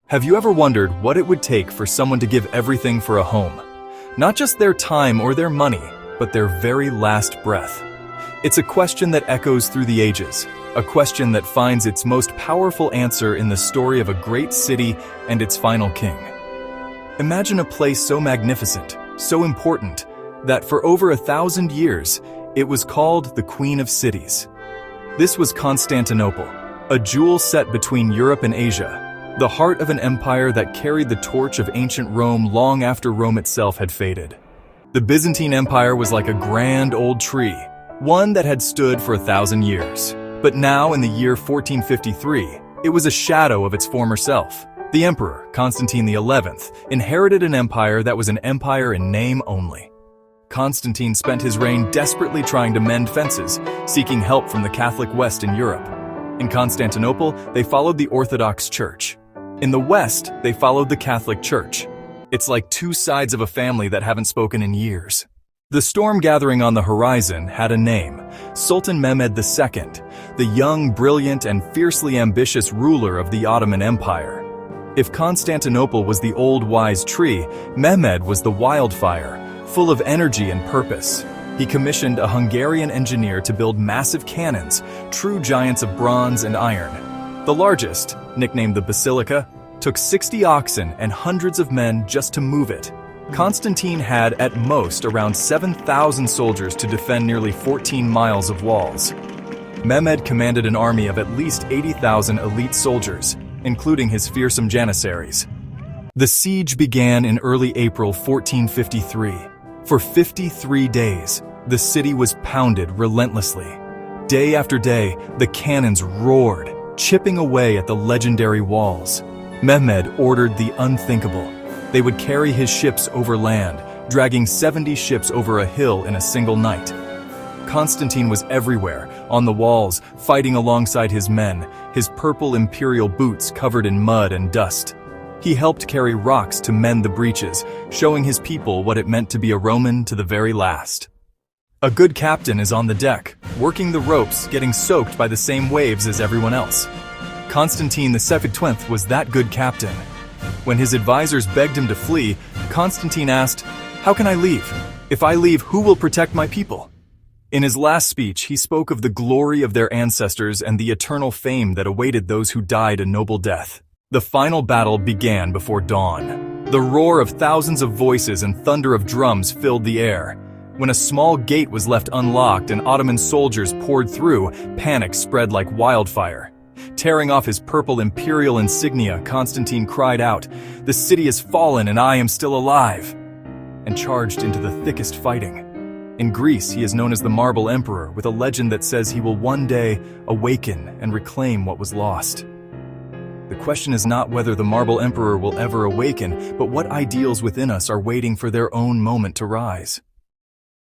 Have you ever wondered what it would take for someone to give everything for a home? Not just their time or their money, but their very last breath. It's a question that echoes through the ages, a question that finds its most powerful answer in the story of a great city and its final king. Imagine a place so magnificent, so important, that for over 1,000 years, it was called the Queen of Cities. This was Constantinople, a jewel set between Europe and Asia, the heart of an empire that carried the torch of ancient Rome long after Rome itself had faded. The Byzantine Empire was like a grand old tree, one that had stood for 1,000 years. But now, in the year 1453, it was a shadow of its former self. The emperor, Constantine XI, inherited an empire that was an empire in name only. Constantine spent his reign desperately trying to mend fences, seeking help from the Catholic West in Europe. In Constantinople, they followed the Orthodox Church. In the West, they followed the Catholic Church. It's like two sides of a family that haven't spoken in years. The storm gathering on the horizon had a name: Sultan Mehmed II, the young, brilliant, and fiercely ambitious ruler of the Ottoman Empire. If Constantinople was the old wise tree, Mehmed was the wildfire, full of energy and purpose. He commissioned a Hungarian engineer to build massive cannons, true giants of bronze and iron. The largest, nicknamed the Basilica, took 60 oxen and hundreds of men just to move it. Constantine had, at most, around 7,000 soldiers to defend nearly 14 miles of walls. Mehmed commanded an army of at least 80,000 elite soldiers, including his fearsome janissaries. The siege began in early April 1453. For 53 days, the city was pounded relentlessly. Day after day, the cannons roared, chipping away at the legendary walls. Mehmed ordered the unthinkable. They would carry his ships over land, dragging 70 ships over a hill in a single night. Constantine was everywhere, on the walls, fighting alongside his men, his purple imperial boots covered in mud and dust. He helped carry rocks to mend the breaches, showing his people what it meant to be a Roman to the very last. A good captain is on the deck, working the ropes, getting soaked by the same waves as everyone else. Constantine XII was that good captain. When his advisors begged him to flee, Constantine asked, "How can I leave? If I leave, who will protect my people?" In his last speech, he spoke of the glory of their ancestors and the eternal fame that awaited those who died a noble death. The final battle began before dawn. The roar of thousands of voices and thunder of drums filled the air. When a small gate was left unlocked and Ottoman soldiers poured through, panic spread like wildfire. Tearing off his purple imperial insignia, Constantine cried out, "The city has fallen and I am still alive!" and charged into the thickest fighting. In Greece, he is known as the Marble Emperor, with a legend that says he will one day awaken and reclaim what was lost. The question is not whether the Marble Emperor will ever awaken, but what ideals within us are waiting for their own moment to rise.